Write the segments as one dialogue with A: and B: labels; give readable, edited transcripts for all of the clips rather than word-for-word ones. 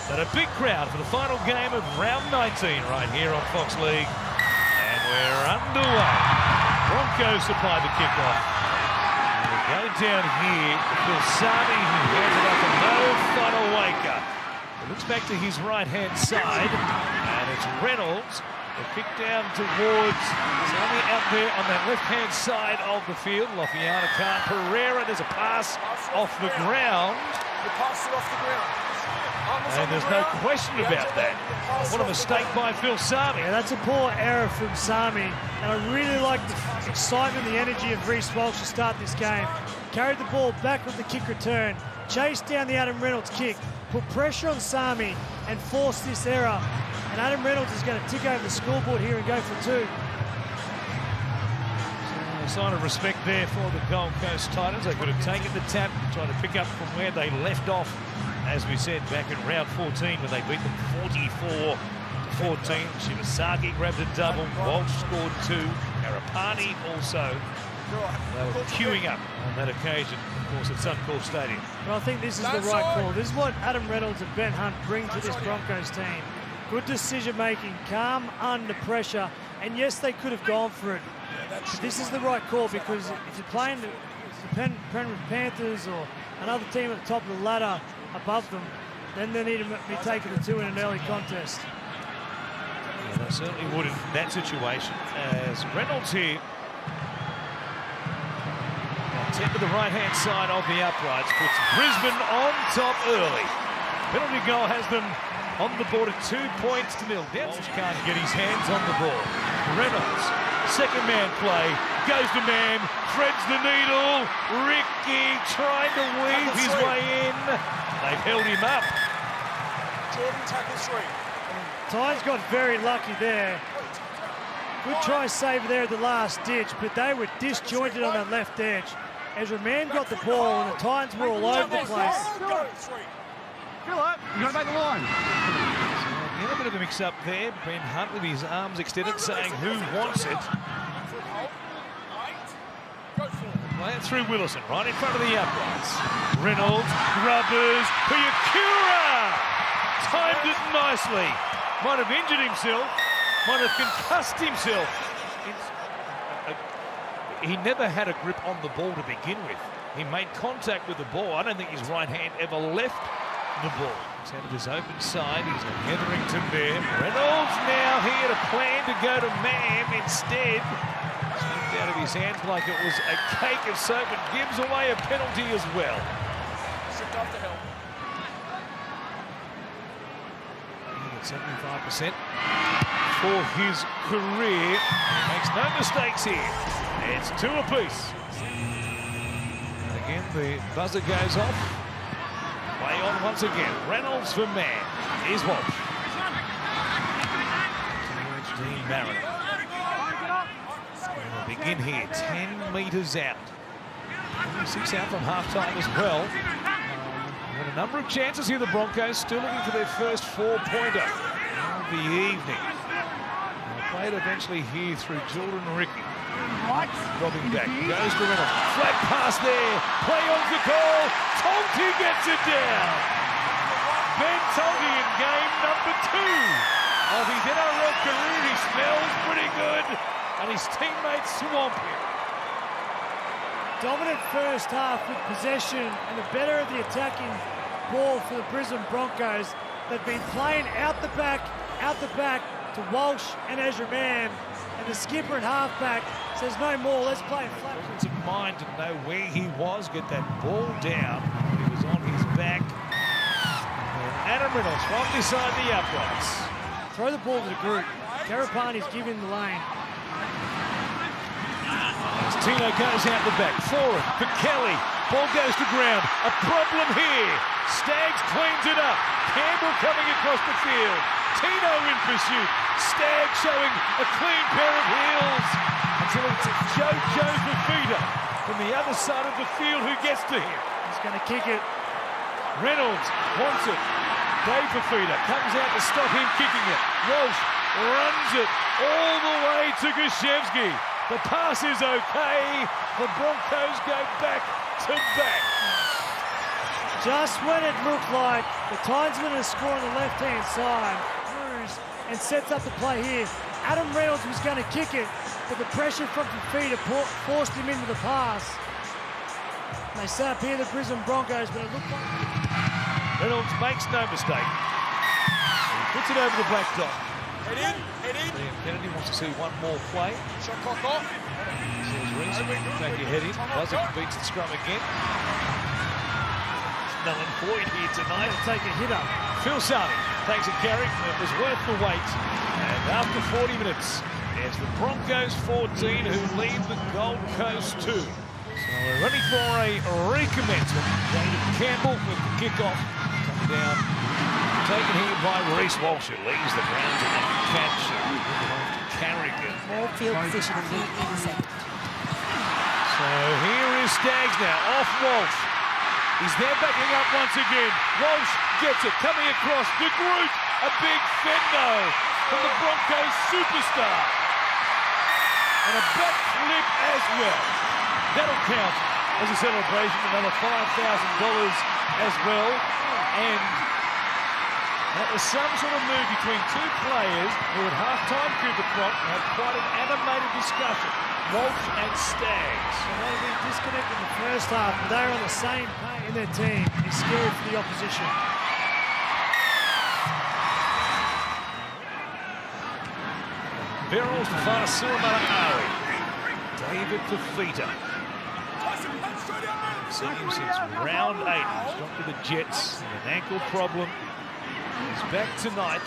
A: But a big crowd for the final game of round 19 right here on Fox League. And we're underway. Broncos supply the kickoff. We're going down here. Filsani, who hands it up to Mo Fonawaker. It looks back to his right-hand side. And it's Reynolds. The kick down towards Sami out there on that left-hand side of the field. Lofiana can't. Pereira, there's a pass off the ground.
B: You pass it off the ground.
A: And there's no question about that. What a mistake by Phil Sami.
C: Yeah, that's a poor error from Sami. And I really like the excitement, the energy of Reece Walsh to start this game. Carried the ball back with the kick return, chased down the Adam Reynolds kick, put pressure on Sami and forced this error. And Adam Reynolds is going to tick over the scoreboard here and go for two.
A: So a sign of respect there for the Gold Coast Titans. They could have taken the tap, trying to pick up from where they left off, as we said, back in round 14 when they beat them 44-14. Shibasaki grabbed a double, Walsh scored two, Karapani also. They were queuing up on that occasion, of course, at Suncorp Stadium.
C: But I think this is the right call. This is what Adam Reynolds and Ben Hunt bring to this Broncos team. Good decision-making, calm under pressure, and yes, they could have gone for it. But this is the right call, because if you're playing the Penrith Panthers or another team at the top of the ladder above them, then they need to be taking the two in an early contest.
A: Yeah, they certainly would in that situation, as Reynolds here. Tip to the right-hand side of the uprights, puts Brisbane on top early. Penalty goal has them on the board at 2 points to nil. Walsh can't get his hands on the ball. Reynolds, second man play, goes to man, threads the needle. Ricky trying to weave his way in. They've held him up.
B: Jordan tackle three.
C: Tynes got very lucky there. Good try saver there at the last ditch, but they were disjointed on that left edge. Ezra Mann got the ball and the Titans were all over the place.
D: Fill up, you got to make the line.
A: So, a little bit of a mix-up there. Ben Hunt with his arms extended, saying who wants it. Play it through Willison, right in front of the uprights. Reynolds, Grubbers, Piakura! Timed it nicely. Might have injured himself, might have concussed himself. He never had a grip on the ball to begin with. He made contact with the ball. I don't think his right hand ever left the ball. He's out of his open side. He's a Hetherington there. Reynolds now here to plan to go to Mam instead. Slipped out of his hands like it was a cake of soap and gives away a penalty as well.
B: Stripped off the help.
A: 75% for his career. Makes no mistakes here. It's two apiece. And again, the buzzer goes off. Play on once again. Reynolds for man. Here's Walsh. Towards Dean Mariner. We'll begin here, 10 metres out. 6 out from half-time as well. Got a number of chances here, the Broncos, still looking for their first four-pointer of the evening. They'll play it eventually here through Jordan Ricky. Dropping back, goes to Reynolds. Flat pass there, play on for call. Tonti gets it down. Ben Tonti in game number 2 of his NRL career. He smells pretty good, and his teammates swamp him.
C: Dominant first half with possession and the better of the attacking ball for the Brisbane Broncos. They've been playing out the back to Walsh and Ezra Mann, and the skipper and halfback says no more, let's play flat.
A: It's in mind to know where he was, get that ball down. He was on his back. And Adam Reynolds from beside the uprights.
C: Throw the ball to the group. Karapani's giving the lane.
A: As Tino goes out the back, forward for Kelly. Ball goes to ground. A problem here. Staggs cleans it up. Campbell coming across the field. Tino in pursuit. Staggs showing a clean pair of heels. Until it's Joe Fafita from the other side of the field who gets to him.
C: He's going to kick it.
A: Reynolds wants it. Dave Fafita comes out to stop him kicking it. Walsh runs it all the way to Gashevsky. The pass is okay. The Broncos go back to back.
C: Just when it looked like the Tinesman is scoring the left-hand side, throughs and sets up the play here. Adam Reynolds was going to kick it, but the pressure from Fifita forced him into the pass. And they set up here the Brisbane Broncos, but it looked like...
A: Reynolds makes no mistake. He puts it over the black dot.
B: Head in, head in.
A: Liam Kennedy wants to see one more play.
B: Shot clock off.
A: Says Reese, take your head in. Buzzard beats the scrum again. Null and void here tonight.
C: They'll take a hit up.
A: Phil Sarni takes a carry. It was worth the wait. And after 40 minutes, it's the Broncos 14 who lead the Gold Coast 2. So we're ready for a recommencement. David Campbell with the kickoff. Come down. Taken here by Reece Walsh, who leaves the ground to make a catch. Moving off to Carrigan.
E: More field position in the second.
A: So here is Staggs now, off Walsh. He's there backing up once again. Walsh gets it, coming across. De Groot, a big fendo from the Broncos superstar. And a back flip as well. That'll count as a celebration, another $5,000 as well. And that was some sort of move between two players who at half-time Cooper Cronk had quite an animated discussion. Walsh and Staggs.
C: They may have been disconnected in the first half, but they're on the same page in their team. It's scary for the opposition.
A: Verrills to far Suramana Awi. David Fifita. Seen him since round 8. He's dropped to the Jets with an ankle problem. He's back tonight.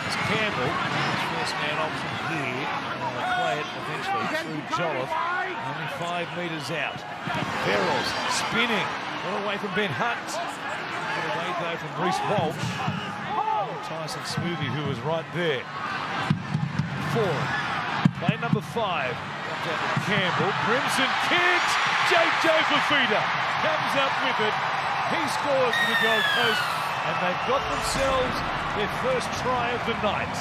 A: It's Campbell, his first man option here. They'll play it eventually through Jolliffe. Only 5 metres out. Verrills spinning. Got away from Ben Hunt. Got away though from Reece Walsh. Tyson Smoothie, who was right there. Forward. Play number 5. Comes out to Campbell. Brimson kicks. Joe Fifita comes up with it. He scores for the Gold Coast. And they've got themselves their first try of the night.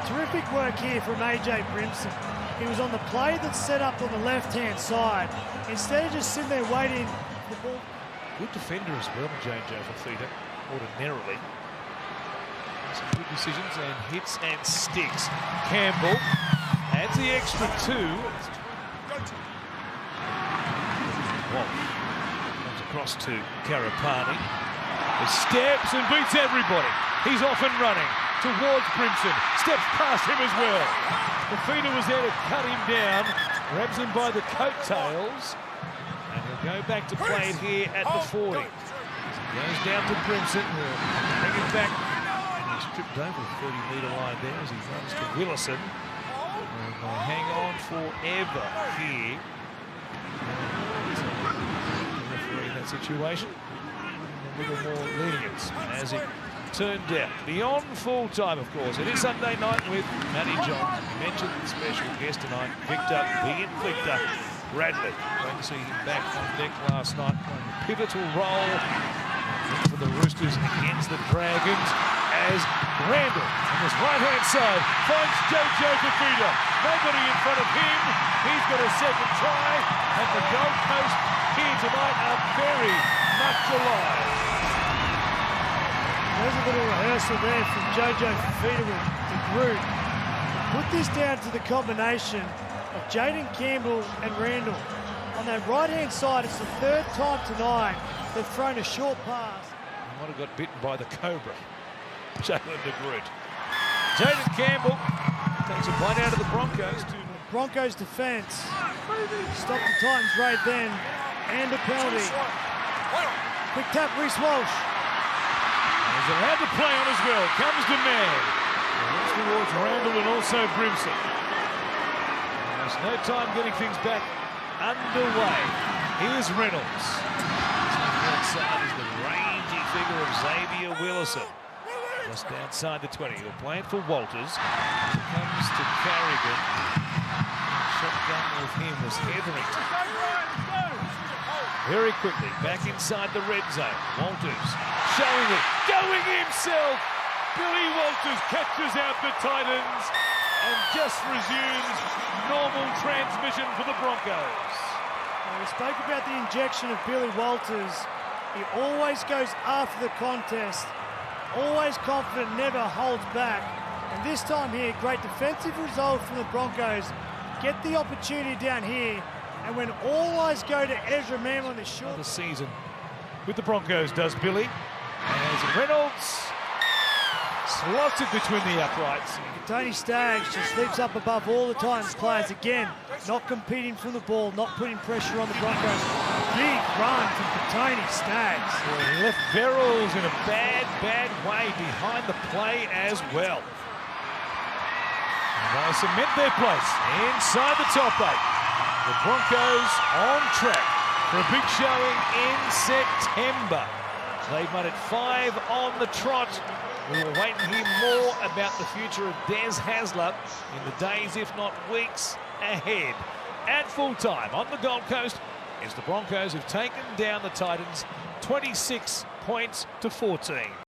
C: Terrific work here from AJ Brimson. He was on the play that's set up on the left-hand side. Instead of just sitting there waiting for the ball.
A: Good defender as well, Joe Fifita, ordinarily. Some good decisions and hits and sticks. Campbell adds the extra 2. Walsh comes across to Karapani. He steps and beats everybody. He's off and running towards Brimson. Steps past him as well. Fifita was there to cut him down. Grabs him by the coattails. And he'll go back to play it here at the 40. Goes down to Brimson. We'll bring him back. He's tripped over the 30-metre line there as he runs to Willison. And they'll hang on forever here. Referee in that situation. A little more lenience as it turned out. Beyond full time, of course. It is Sunday night with Matty Johns. We mentioned the special guest tonight, Victor, the Inflictor, Bradley. Great to see him back on deck last night, playing a pivotal role for the Roosters against the Dragons as Randall on his right-hand side finds Joe Fifita. Nobody in front of him. He's got a second try, and the Gold Coast here tonight are very much alive.
C: There's a little rehearsal there from Jojo Fifita with the group. Put this down to the combination of Jaden Campbell and Randall. On that right-hand side, it's the 3rd time tonight they've thrown a short pass.
A: He might have got bitten by the Cobra. Jalen de Groot. Jaden Campbell takes a bite out of the Broncos.
C: Broncos defence. Stop the Titans raid then. And a penalty. Quick tap, Reece Walsh.
A: He's allowed to play on as well. Comes to man. Looks towards Randall and also Brimson. There's no time getting things back underway. Here's Reynolds. Outside is the rangy figure of Xavier Willison. Just outside the 20. He'll play it for Walters. Comes to Carrigan. Shotgun with him was Hetherington. Very quickly, back inside the red zone. Walters showing it, going himself. Billy Walters catches out the Titans and just resumes normal transmission for the Broncos.
C: We spoke about the injection of Billy Walters He always goes after the contest, always confident, never holds back. And this time here, great defensive result from the Broncos. Get the opportunity down here, and when all eyes go to Ezra Mam on the short.
A: The season with the Broncos does Billy. As Reynolds slots it between the uprights.
C: Tony Staggs just leaps up above all the Titans players again, not competing from the ball, not putting pressure on the Broncos. Big run from Tony Staggs.
A: He left Verrills in a bad way behind the play as well. And they cement their place inside the top 8. The Broncos on track for a big showing in September. They've made it 5 on the trot. We will wait and hear more about the future of Des Hasler in the days, if not weeks, ahead. At full time on the Gold Coast, as the Broncos have taken down the Titans 26 points to 14.